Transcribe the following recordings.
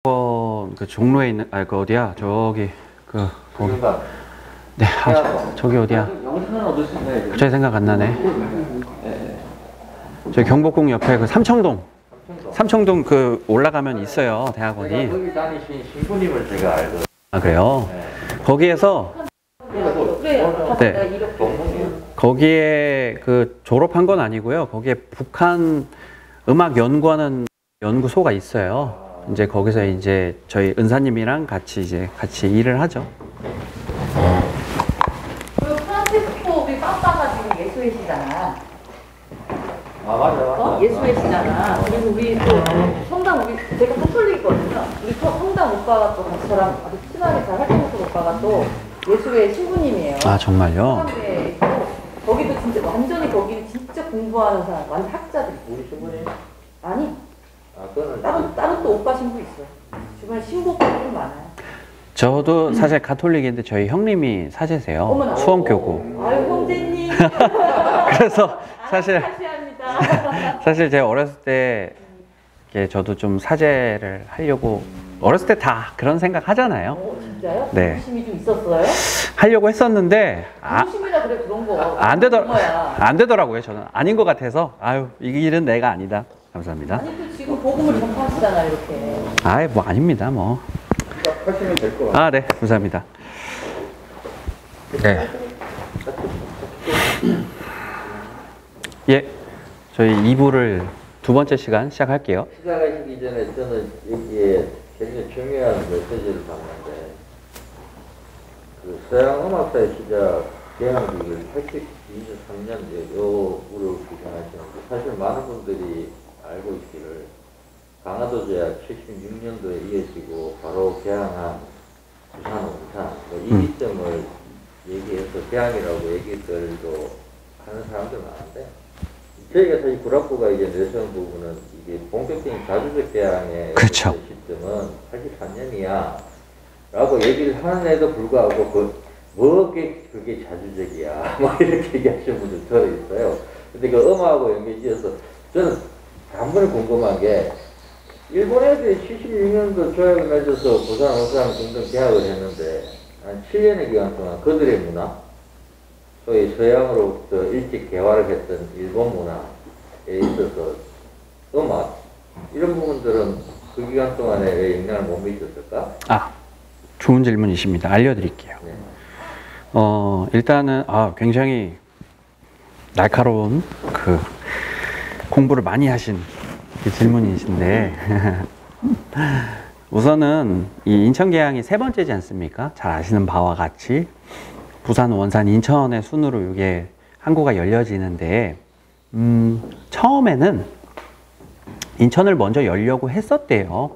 그 종로에 있는 그 어디야 저기 거기 네 저기 어디야 갑자기 생각 안 나네. 저기 경복궁 옆에 그 삼청동 그 올라가면 있어요 대학원이. 거기 다니신 신부님을 제가 알거든요. 아 그래요? 거기에서 네 거기에 그 졸업한 건 아니고요. 거기에 북한 음악 연구하는 연구소가 있어요. 이제 거기서 이제 저희 은사님이랑 같이 일을 하죠. 그리고 프란치스코 우리 빠빠가 지금 예수회시잖아. 아 맞아. 예수회시잖아. 그리고 우리 또 성당 제가 카톨릭이거든요. 우리 성당 오빠가 또 저랑 아주 친하게 잘 활동했던 오빠가 또 예수회 신부님이에요. 아 정말요? 거기도 진짜 완전히 거기는 진짜 공부하는 사람, 완전 학자들이. 우리 신부님? 아니. 그거는 다른 또 오빠 신부 있어요. 주변에 신부 오빠가 좀 많아요. 저도 사실 가톨릭인데 저희 형님이 사제세요. 어머나. 수원교구. 아유 형제님. 그래서 사실 감사합니다. 사실 제가 어렸을 때 저도 좀 사제를 하려고 어렸을 때 다 그런 생각 하잖아요. 진짜요? 네. 부심이 좀 있었어요? 하려고 했었는데 부심이라 그래 그런 거. 안 되더라고요. 저는 아닌 것 같아서 아유 이 일은 내가 아니다. 감사합니다. 아니 또 지금 복음을 전파하시잖아요 이렇게. 아이 뭐 아닙니다 뭐. 하시면 될 것 같아요. 아 네 감사합니다. 네. 예 저희 2부를 두 번째 시간 시작할게요. 시작하시기 전에 저는 여기에 굉장히 중요한 메시지를 받는데 그 서양 음악사의 시작 개항기를 82-3년 요구를 주장하시는데 사실 많은 분들이 알고 있기를 강화도 제약 76년도에 이어지고 바로 개항한 부산 원산 이 시점을 얘기해서 개항이라고 얘기들도 하는 사람들 많은데 저희가 사실 구락부가 이제 내세운 부분은 이게 본격적인 자주적 개항의 그렇죠. 시점은 83년이야 라고 얘기를 하는데도 불구하고 그게 자주적이야 뭐 이렇게 얘기하시는 분들 들어있어요. 근데 그 음악하고 연계지어서 저는 한 번에 궁금한 게 일본 애들이 76년도 조약을 맺어서 부산, 원산 등등 계약을 했는데 한 7년의 기간 동안 그들의 문화 소위 서양으로부터 일찍 개화를 했던 일본 문화에 있어서 음악 이런 부분들은 그 기간 동안에 왜 영향을 못 미쳤을까? 아 좋은 질문이십니다. 알려드릴게요. 네. 일단은 굉장히 날카로운 그 공부를 많이 하신 그 질문이신데 우선은 이 인천계양이 세 번째지 않습니까? 잘 아시는 바와 같이 부산, 원산, 인천의 순으로 이게 항구가 열려지는데 처음에는 인천을 먼저 열려고 했었대요.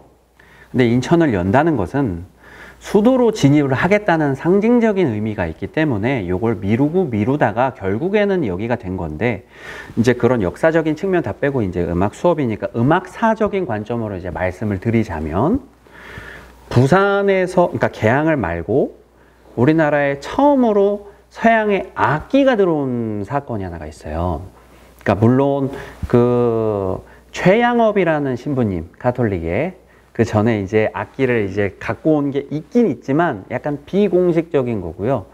근데 인천을 연다는 것은 수도로 진입을 하겠다는 상징적인 의미가 있기 때문에 이걸 미루다가 결국에는 여기가 된 건데 이제 그런 역사적인 측면 다 빼고 이제 음악 수업이니까 음악사적인 관점으로 이제 말씀을 드리자면 부산에서 그러니까 개항을 말고 우리나라에 처음으로 서양의 악기가 들어온 사건이 하나가 있어요. 그러니까 물론 그 최양업이라는 신부님 가톨릭의 그 전에 이제 악기를 이제 갖고 온 게 있긴 있지만 약간 비공식적인 거고요.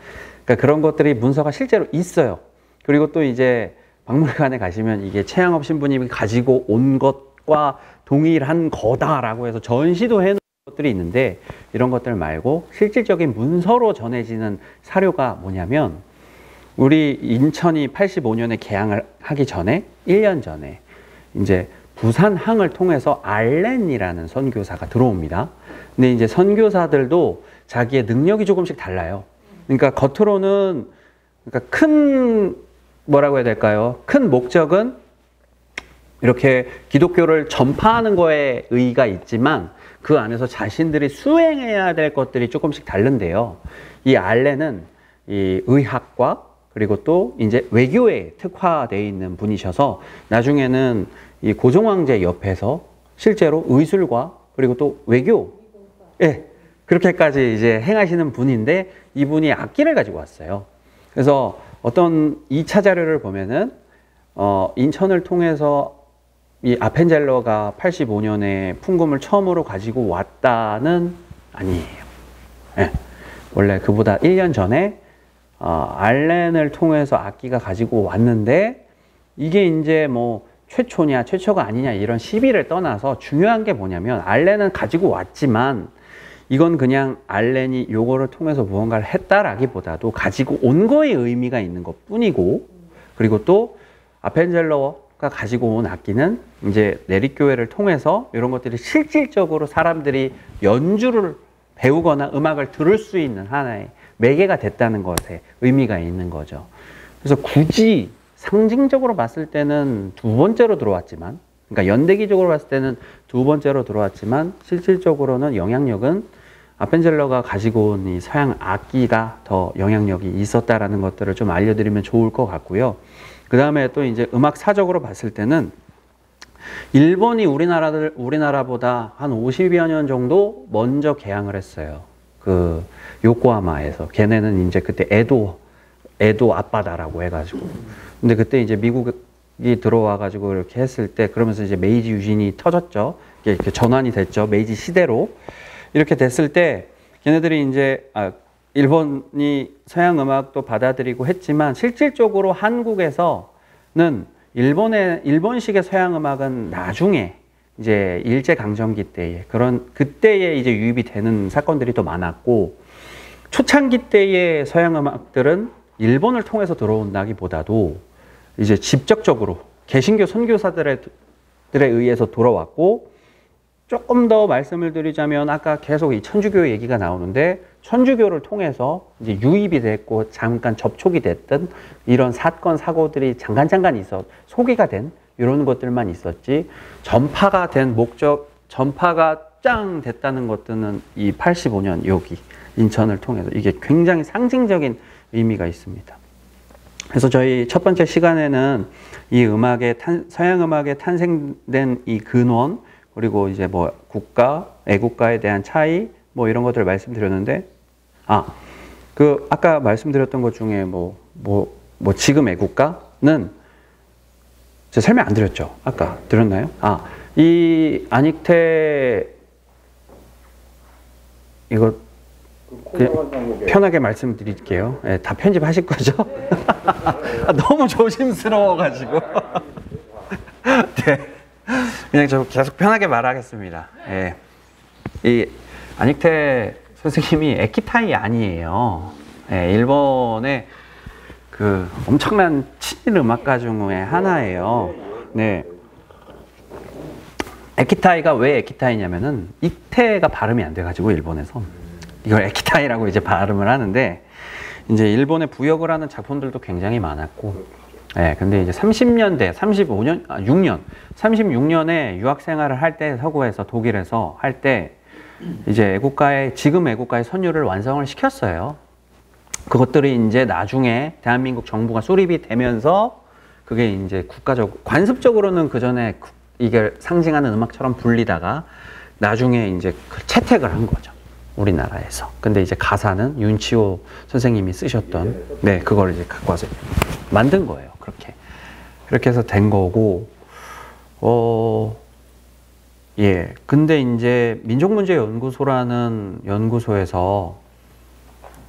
그러니까 그런 것들이 문서가 실제로 있어요. 그리고 또 이제 박물관에 가시면 이게 최양업 신부님이 가지고 온 것과 동일한 거다라고 해서 전시도 해놓은 것들이 있는데 이런 것들 말고 실질적인 문서로 전해지는 사료가 뭐냐면 우리 인천이 85년에 개항을 하기 전에 1년 전에 이제 부산항을 통해서 알렌이라는 선교사가 들어옵니다. 근데 이제 선교사들도 자기의 능력이 조금씩 달라요. 그러니까 겉으로는 그러니까 큰 뭐라고 해야 될까요? 큰 목적은 이렇게 기독교를 전파하는 거에 의의가 있지만 그 안에서 자신들이 수행해야 될 것들이 조금씩 다른데요. 이 알렌은 이 의학과 그리고 또 이제 외교에 특화되어 있는 분이셔서 나중에는 이 고종황제 옆에서 실제로 의술과 그리고 또 외교, 그렇게까지 이제 행하시는 분인데 이분이 악기를 가지고 왔어요. 그래서 어떤 2차 자료를 보면은 인천을 통해서 이 아펜젤러가 85년에 풍금을 처음으로 가지고 왔다는 아니에요. 예. 원래 그보다 1년 전에 알렌을 통해서 악기가 가지고 왔는데 이게 이제 뭐 최초냐 최초가 아니냐 이런 시비를 떠나서 중요한 게 뭐냐면 알렌은 가지고 왔지만 이건 그냥 알렌이 요거를 통해서 무언가를 했다라기보다도 가지고 온 거에 의미가 있는 것 뿐이고, 그리고 또 아펜젤러가 가지고 온 악기는 이제 내립교회를 통해서 이런 것들이 실질적으로 사람들이 연주를 배우거나 음악을 들을 수 있는 하나의 매개가 됐다는 것에 의미가 있는 거죠. 그래서 굳이 상징적으로 봤을 때는 두 번째로 들어왔지만, 그러니까 연대기적으로 봤을 때는 두 번째로 들어왔지만 실질적으로는 영향력은 아펜젤러가 가지고 온 이 서양 악기가 더 영향력이 있었다라는 것들을 좀 알려드리면 좋을 것 같고요. 그 다음에 또 이제 음악사적으로 봤을 때는 일본이 우리나라보다 한 50여 년 정도 먼저 개항을 했어요. 그 요코하마에서. 걔네는 이제 그때 에도 앞바다라고 해가지고. 근데 그때 이제 미국이 들어와가지고 이렇게 했을 때, 그러면서 이제 메이지 유신이 터졌죠. 이렇게 전환이 됐죠. 메이지 시대로. 이렇게 됐을 때 걔네들이 이제 일본이 서양 음악도 받아들이고 했지만 실질적으로 한국에서는 일본식의 서양 음악은 나중에 이제 일제 강점기 때에 그때에 이제 유입이 되는 사건들이 더 많았고, 초창기 때의 서양 음악들은 일본을 통해서 들어온다기보다도 이제 직접적으로 개신교 선교사들에 의해서 들어왔고, 조금 더 말씀을 드리자면 아까 계속 이 천주교 얘기가 나오는데 천주교를 통해서 이제 유입이 됐고 잠깐 접촉이 됐던 이런 사건 사고들이 잠깐 소개가 된 이런 것들만 있었지, 전파가 짱 됐다는 것들은 이 85년 여기 인천을 통해서 이게 굉장히 상징적인 의미가 있습니다. 그래서 저희 첫 번째 시간에는 이 서양 음악에 탄생된 이 근원, 그리고 이제 뭐 애국가에 대한 차이, 뭐 이런 것들을 말씀드렸는데, 아까 말씀드렸던 것 중에 지금 애국가는 제가 설명 안 드렸죠? 아까 드렸나요? 이 안익태, 이거 편하게 말씀드릴게요. 네, 다 편집하실 거죠? 너무 조심스러워가지고. 네. 그냥 저 계속 편하게 말하겠습니다. 예. 이 안익태 선생님이 에키타이 아니에요. 예, 일본의 그 엄청난 친일 음악가 중에 하나예요. 네. 에키타이가 왜 에키타이냐면은 이태가 발음이 안 돼가지고 일본에서 이걸 에키타이라고 이제 발음을 하는데, 이제 일본에 부역을 하는 작품들도 굉장히 많았고, 네, 근데 이제 36년에 유학 생활을 할 때 서구에서 독일에서 할 때 이제 지금 애국가의 선율을 완성을 시켰어요. 그것들이 이제 나중에 대한민국 정부가 수립이 되면서 그게 이제 관습적으로는 그 전에 이게 상징하는 음악처럼 불리다가 나중에 이제 채택을 한 거죠. 우리나라에서. 근데 이제 가사는 윤치호 선생님이 쓰셨던, 네, 그걸 이제 갖고 와서 만든 거예요. 그렇게 해서 된 거고, 예. 근데 이제 민족문제연구소라는 연구소에서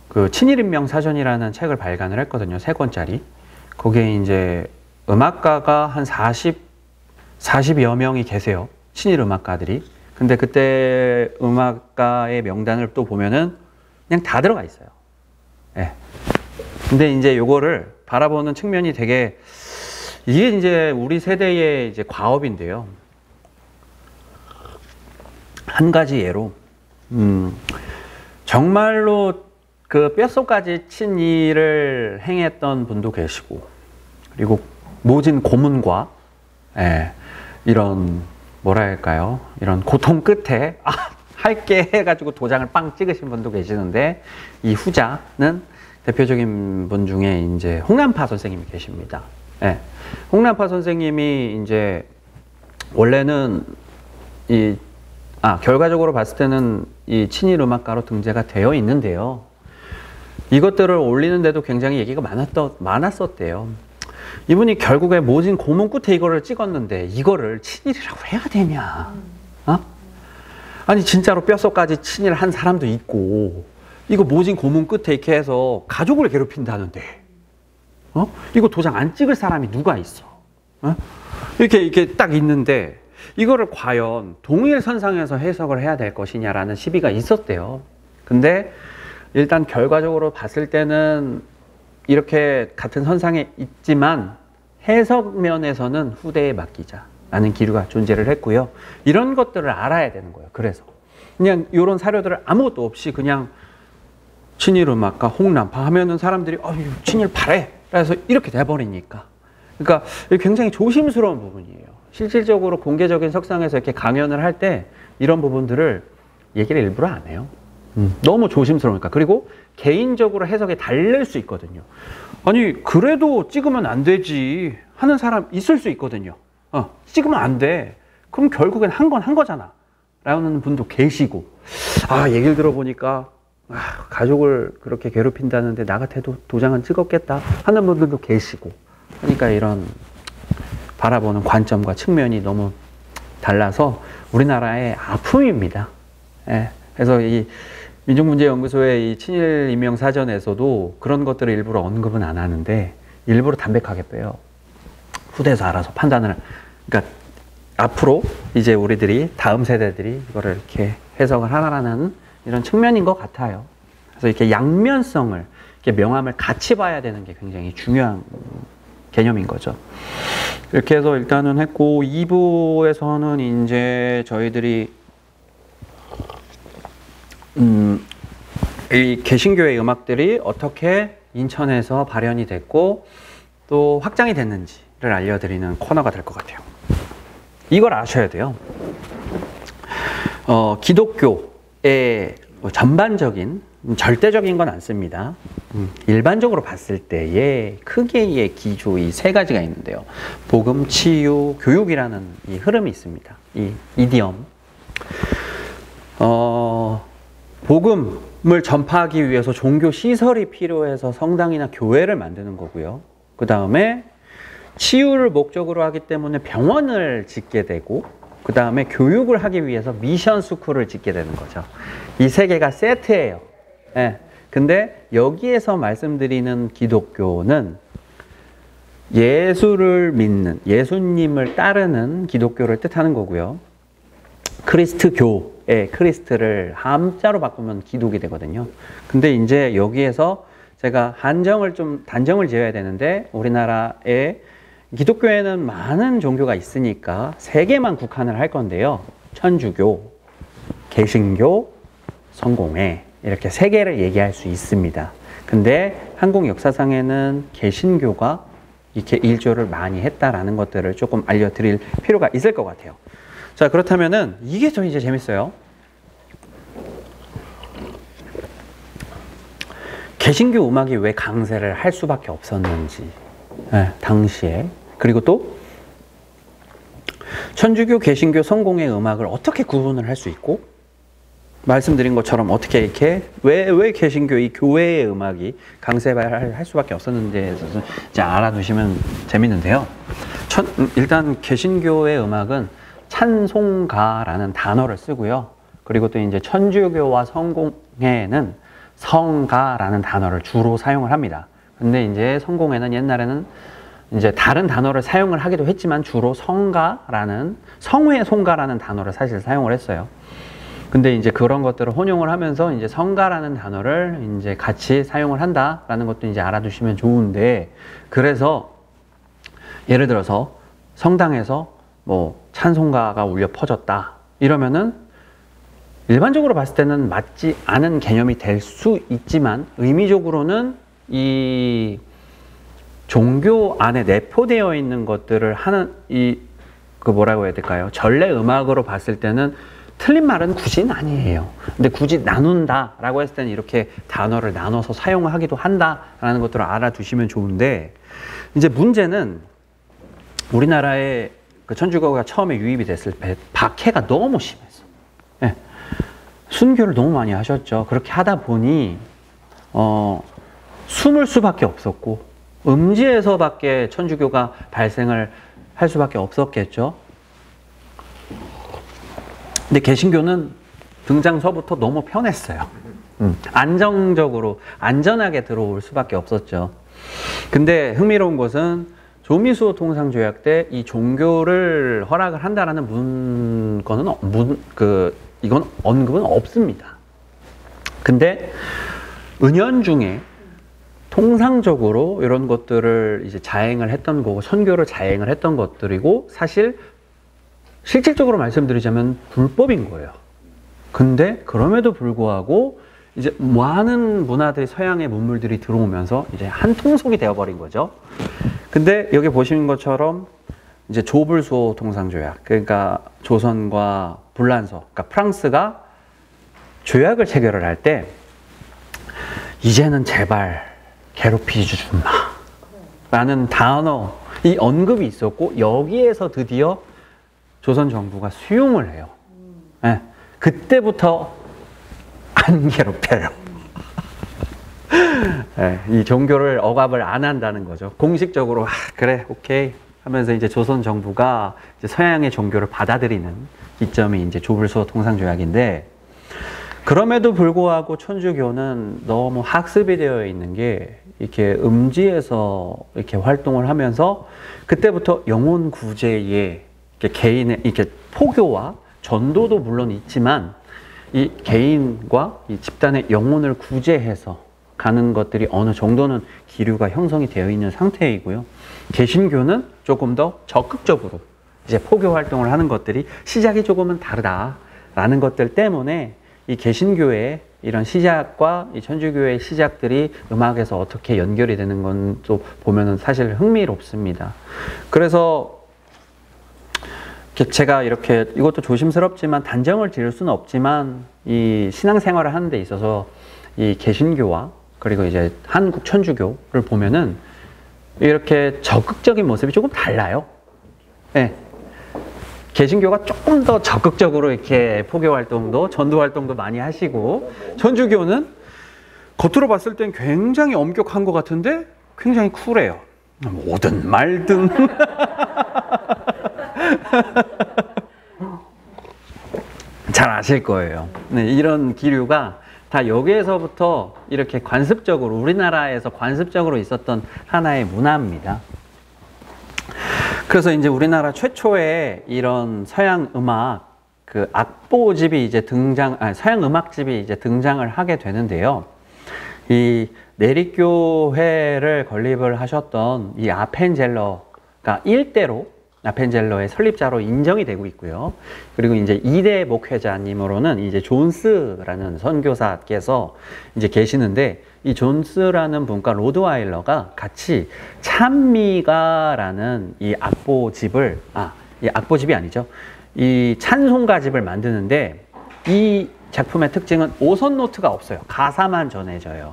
그 친일인명사전이라는 책을 발간을 했거든요. 3권짜리. 거기에 이제 음악가가 한 40여 명이 계세요. 친일 음악가들이. 근데 그때 음악가의 명단을 또 보면은 그냥 다 들어가 있어요. 예. 근데 이제 요거를 바라보는 측면이 되게, 이게 이제 우리 세대의 이제 과업인데요. 한 가지 예로, 정말로 그 뼛속까지 친일을 행했던 분도 계시고, 그리고 모진 고문과, 이런, 뭐랄까요, 이런 고통 끝에, 할게 해가지고 도장을 빵 찍으신 분도 계시는데, 이 후자는 대표적인 분 중에 이제 홍남파 선생님이 계십니다. 예. 홍남파 선생님이 이제 원래는 결과적으로 봤을 때는 이 친일 음악가로 등재가 되어 있는데요. 이것들을 올리는데도 굉장히 얘기가 많았었대요. 이분이 결국에 모진 고문 끝에 이거를 찍었는데 이거를 친일이라고 해야 되냐? 어? 아니 진짜로 뼛속까지 친일한 사람도 있고 이거 모진 고문 끝에 이렇게 해서 가족을 괴롭힌다는데 이거 도장 안 찍을 사람이 누가 있어? 이렇게 딱 있는데 이거를 과연 동일선상에서 해석을 해야 될 것이냐라는 시비가 있었대요. 근데 일단 결과적으로 봤을 때는 이렇게 같은 선상에 있지만 해석 면에서는 후대에 맡기자라는 기류가 존재를 했고요. 이런 것들을 알아야 되는 거예요. 그래서 그냥 이런 사료들을 아무것도 없이 그냥 친일 음악가 홍남파 하면은 사람들이 친일파래 그래서 이렇게 돼버리니까 그러니까 굉장히 조심스러운 부분이에요. 실질적으로 공개적인 석상에서 이렇게 강연을 할 때 이런 부분들을 얘기를 일부러 안 해요. 너무 조심스러우니까. 그리고 개인적으로 해석이 다를 수 있거든요. 아니 그래도 찍으면 안 되지 하는 사람 있을 수 있거든요. 찍으면 안 돼. 그럼 결국엔 한 건 한 거잖아 라는 분도 계시고 얘기를 들어보니까 가족을 그렇게 괴롭힌다는데 나 같아도 도장은 찍었겠다 하는 분들도 계시고 그러니까 이런 바라보는 관점과 측면이 너무 달라서 우리나라의 아픔입니다. 그래서 이 민족문제연구소의 이 친일인명사전에서도 그런 것들을 일부러 언급은 안 하는데 일부러 담백하게 빼요. 후대에서 알아서 판단을. 그러니까 앞으로 이제 우리들이 다음 세대들이 이거를 이렇게 해석을 하라는 이런 측면인 것 같아요. 그래서 이렇게 양면성을 이렇게 명암을 같이 봐야 되는 게 굉장히 중요한 개념인 거죠. 이렇게 해서 일단은 했고 2부에서는 이제 저희들이 이 개신교의 음악들이 어떻게 인천에서 발현이 됐고 또 확장이 됐는지를 알려드리는 코너가 될 것 같아요. 이걸 아셔야 돼요. 기독교의 전반적인 절대적인 건 않습니다. 일반적으로 봤을 때의 크게의 기조 이 세 가지가 있는데요. 복음, 치유, 교육이라는 이 흐름이 있습니다. 이 이디엄. 복음을 전파하기 위해서 종교 시설이 필요해서 성당이나 교회를 만드는 거고요. 그 다음에 치유를 목적으로 하기 때문에 병원을 짓게 되고 그 다음에 교육을 하기 위해서 미션 스쿨을 짓게 되는 거죠. 이 세 개가 세트예요. 근데 여기에서 말씀드리는 기독교는 예수를 믿는, 예수님을 따르는 기독교를 뜻하는 거고요. 크리스트교의 크리스트를 함자로 바꾸면 기독이 되거든요. 근데 이제 여기에서 제가 단정을 지어야 되는데 우리나라에 기독교에는 많은 종교가 있으니까 세 개만 국한을 할 건데요. 천주교, 개신교, 성공회 이렇게 세 개를 얘기할 수 있습니다. 근데 한국 역사상에는 개신교가 이렇게 일조를 많이 했다라는 것들을 조금 알려드릴 필요가 있을 것 같아요. 자, 그렇다면은 이게 좀 이제 재밌어요. 개신교 음악이 왜 강세를 할 수밖에 없었는지, 당시에. 그리고 또 천주교, 개신교, 성공의 음악을 어떻게 구분을 할 수 있고, 말씀드린 것처럼 어떻게 이렇게 왜 개신교 이 교회의 음악이 강세할 수밖에 없었는지에 대해서 이제 알아두시면 재밌는데요. 일단 개신교의 음악은 찬송가라는 단어를 쓰고요. 그리고 또 이제 천주교와 성공회는 성가라는 단어를 주로 사용을 합니다. 근데 이제 성공회는 옛날에는 이제 다른 단어를 사용을 하기도 했지만 주로 성가라는 성회 송가라는 단어를 사실 사용을 했어요. 근데 이제 그런 것들을 혼용을 하면서 이제 성가라는 단어를 이제 같이 사용을 한다라는 것도 이제 알아두시면 좋은데, 그래서 예를 들어서 성당에서 뭐 찬송가가 울려 퍼졌다 이러면은 일반적으로 봤을 때는 맞지 않은 개념이 될 수 있지만 의미적으로는 이 종교 안에 내포되어 있는 것들을 하는 뭐라고 해야 될까요? 전래 음악으로 봤을 때는 틀린 말은 굳이는 아니에요. 근데 굳이 나눈다라고 했을 때는 이렇게 단어를 나눠서 사용하기도 한다라는 것들을 알아두시면 좋은데, 이제 문제는 우리나라에 그 천주교가 처음에 유입이 됐을 때 박해가 너무 심했어. 순교를 너무 많이 하셨죠. 그렇게 하다 보니 숨을 수밖에 없었고 음지에서밖에 천주교가 발생을 할 수밖에 없었겠죠. 근데 개신교는 등장서부터 너무 편했어요. 안정적으로, 안전하게 들어올 수밖에 없었죠. 근데 흥미로운 것은 조미수 통상조약 때 이 종교를 허락을 한다라는 이건 언급은 없습니다. 근데 은연중에 통상적으로 이런 것들을 이제 자행을 했던 거고, 선교를 자행을 했던 것들이고, 사실 실질적으로 말씀드리자면 불법인 거예요. 근데 그럼에도 불구하고 이제 많은 문화들이, 서양의 문물들이 들어오면서 이제 한 통속이 되어버린 거죠. 근데 여기 보시는 것처럼 이제 조불소 통상조약, 그러니까 조선과 불란서, 그러니까 프랑스가 조약을 체결을 할 때 이제는 제발 괴롭히지 좀 마 라는 단어, 이 언급이 있었고, 여기에서 드디어 조선 정부가 수용을 해요. 네. 그때부터 안 괴롭혀요. 네, 이 종교를 억압을 안 한다는 거죠. 공식적으로 그래 오케이 하면서 이제 조선 정부가 이제 서양의 종교를 받아들이는 이점이 이제 조불소 통상조약인데, 그럼에도 불구하고 천주교는 너무 학습이 되어 있는 게 이렇게 음지에서 이렇게 활동을 하면서 그때부터 영혼 구제에 개인의 이렇게 포교와 전도도 물론 있지만 이 개인과 이 집단의 영혼을 구제해서 가는 것들이 어느 정도는 기류가 형성이 되어 있는 상태이고요. 개신교는 조금 더 적극적으로 이제 포교 활동을 하는 것들이 시작이 조금은 다르다라는 것들 때문에 이 개신교의 이런 시작과 이 천주교의 시작들이 음악에서 어떻게 연결이 되는 건 또 보면은 사실 흥미롭습니다. 그래서 제가 이렇게 이것도 조심스럽지만 단정을 지을 수는 없지만 이 신앙생활을 하는 데 있어서 이 개신교와 그리고 이제 한국 천주교를 보면은 이렇게 적극적인 모습이 조금 달라요. 네. 개신교가 조금 더 적극적으로 이렇게 포교 활동도, 전도 활동도 많이 하시고, 천주교는 겉으로 봤을 땐 굉장히 엄격한 것 같은데 굉장히 쿨해요. 뭐든 말든. 잘 아실 거예요. 네, 이런 기류가 다 여기에서부터 이렇게 관습적으로, 우리나라에서 관습적으로 있었던 하나의 문화입니다. 그래서 이제 우리나라 최초의 이런 서양 음악, 그 악보집이 이제 서양 음악집이 이제 등장을 하게 되는데요. 이 내리교회를 건립을 하셨던 이 아펜젤러가 일대로 아펜젤러의 설립자로 인정이 되고 있고요. 그리고 이제 2대 목회자님으로는 이제 존스라는 선교사께서 이제 계시는데, 이 존스라는 분과 로드와일러가 같이 찬미가라는 이 악보집을, 이 악보집이 아니죠. 이 찬송가집을 만드는데, 이 작품의 특징은 5선 노트가 없어요. 가사만 전해져요.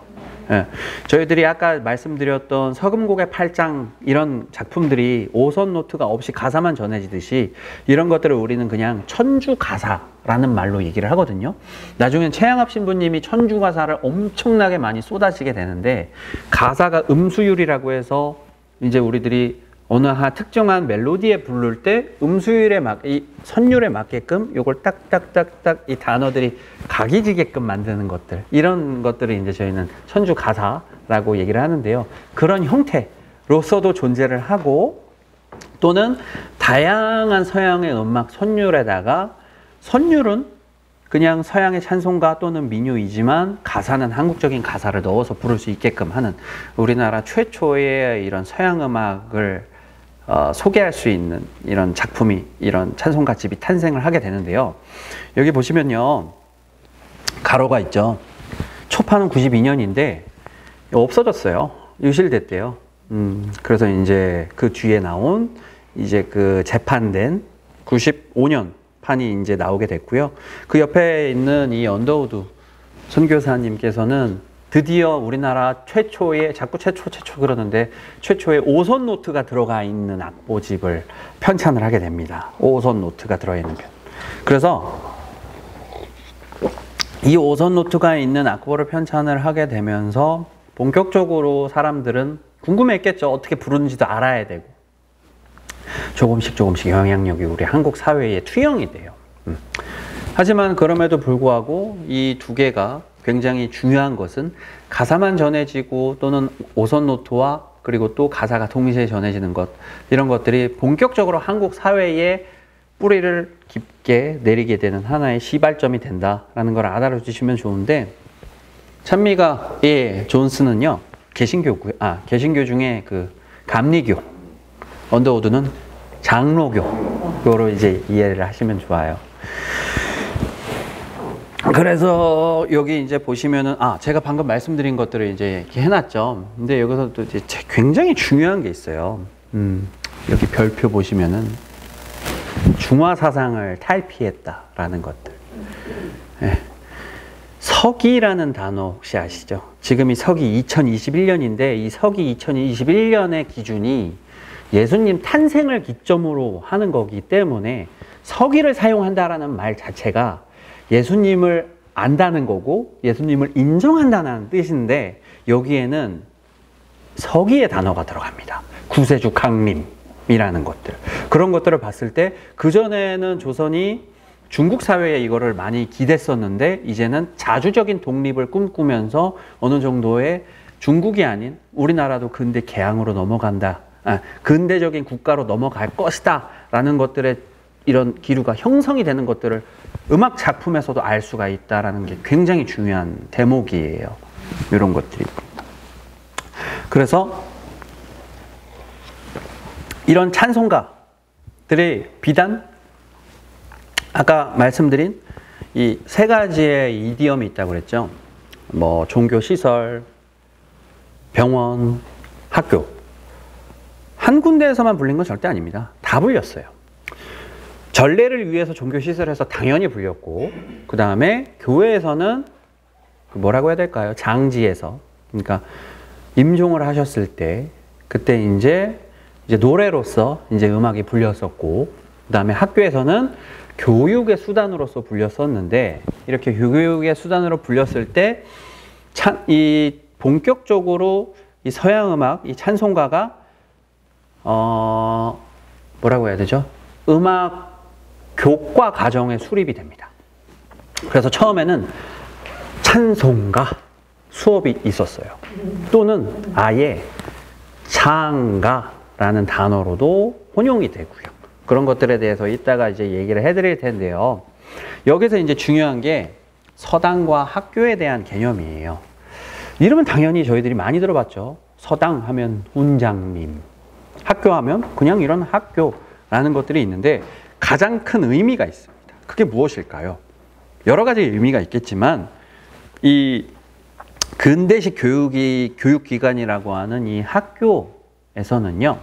예. 저희들이 아까 말씀드렸던 서금곡의 8장 이런 작품들이 5선 노트가 없이 가사만 전해지듯이 이런 것들을 우리는 그냥 천주가사라는 말로 얘기를 하거든요. 나중엔 최양합 신부님이 천주가사를 엄청나게 많이 쏟아지게 되는데, 가사가 음수율이라고 해서 이제 우리들이 어느 한 특정한 멜로디에 부를 때 음수율에 이 선율에 맞게끔 요걸 딱딱딱딱 이 단어들이 각이 지게끔 만드는 것들, 이런 것들을 이제 저희는 천주 가사라고 얘기를 하는데요. 그런 형태로서도 존재를 하고, 또는 다양한 서양의 음악 선율에다가, 선율은 그냥 서양의 찬송가 또는 민요이지만 가사는 한국적인 가사를 넣어서 부를 수 있게끔 하는 우리나라 최초의 이런 서양 음악을 소개할 수 있는 이런 작품이, 이런 찬송가집이 탄생을 하게 되는데요. 여기 보시면요, 가로가 있죠. 초판은 92년인데 없어졌어요. 유실됐대요. 그래서 이제 그 뒤에 나온 이제 그 재판된 95년 판이 이제 나오게 됐고요. 그 옆에 있는 이 언더우드 선교사님께서는 드디어 우리나라 최초의, 자꾸 최초 그러는데, 최초의 5선 노트가 들어가 있는 악보집을 편찬을 하게 됩니다. 5선 노트가 들어있는 편. 그래서 이 5선 노트가 있는 악보를 편찬을 하게 되면서 본격적으로 사람들은 궁금했겠죠. 어떻게 부르는지도 알아야 되고. 조금씩 영향력이 우리 한국 사회에 투영이 돼요. 하지만 그럼에도 불구하고 이 두 개가 굉장히 중요한 것은 가사만 전해지고 또는 오선 노트와 그리고 또 가사가 동시에 전해지는 것, 이런 것들이 본격적으로 한국 사회에 뿌리를 깊게 내리게 되는 하나의 시발점이 된다라는 걸 알아주시면 좋은데, 찬미가 존스는요 개신교 중에 그 감리교, 언더우드는 장로교로 이제 이해를 하시면 좋아요. 그래서 여기 이제 보시면은 제가 방금 말씀드린 것들을 이제 이렇게 해놨죠. 근데 여기서 또 이제 굉장히 중요한 게 있어요. 여기 별표 보시면은 중화 사상을 탈피했다라는 것들. 네. 서기라는 단어 혹시 아시죠? 지금이 서기 2021년인데 이 서기 2021년의 기준이 예수님 탄생을 기점으로 하는 거기 때문에 서기를 사용한다라는 말 자체가 예수님을 안다는 거고 예수님을 인정한다는 뜻인데, 여기에는 서기의 단어가 들어갑니다. 구세주 강림이라는 것들. 그런 것들을 봤을 때 그전에는 조선이 중국 사회에 이거를 많이 기댔었는데 이제는 자주적인 독립을 꿈꾸면서 어느 정도의 중국이 아닌 우리나라도 근대 개항으로 넘어간다. 근대적인 국가로 넘어갈 것이다 라는 것들의 이런 기류가 형성이 되는 것들을 음악 작품에서도 알 수가 있다라는 게 굉장히 중요한 대목이에요. 이런 것들이. 그래서 이런 찬송가들이 비단 아까 말씀드린 이 세 가지의 이디엄이 있다고 그랬죠. 뭐 종교 시설, 병원, 학교. 한 군데에서만 불린 건 절대 아닙니다. 다 불렸어요. 전례를 위해서 종교 시설에서 당연히 불렸고, 그 다음에 교회에서는 뭐라고 해야 될까요? 장지에서, 그러니까 임종을 하셨을 때 그때 이제 노래로서 이제 음악이 불렸었고, 그 다음에 학교에서는 교육의 수단으로서 불렸었는데, 이렇게 교육의 수단으로 불렸을 때 이 본격적으로 이 서양 음악, 이 찬송가가 뭐라고 해야 되죠? 음악 교과 과정에 수립이 됩니다. 그래서 처음에는 찬송가 수업이 있었어요. 또는 아예 창가라는 단어로도 혼용이 되고요. 그런 것들에 대해서 이따가 이제 얘기를 해드릴 텐데요. 여기서 이제 중요한 게 서당과 학교에 대한 개념이에요. 이름은 당연히 저희들이 많이 들어봤죠. 서당 하면 훈장님, 학교 하면 그냥 이런 학교라는 것들이 있는데 가장 큰 의미가 있습니다. 그게 무엇일까요? 여러 가지 의미가 있겠지만 이 근대식 교육기관이라고 하는 이 학교에서는요,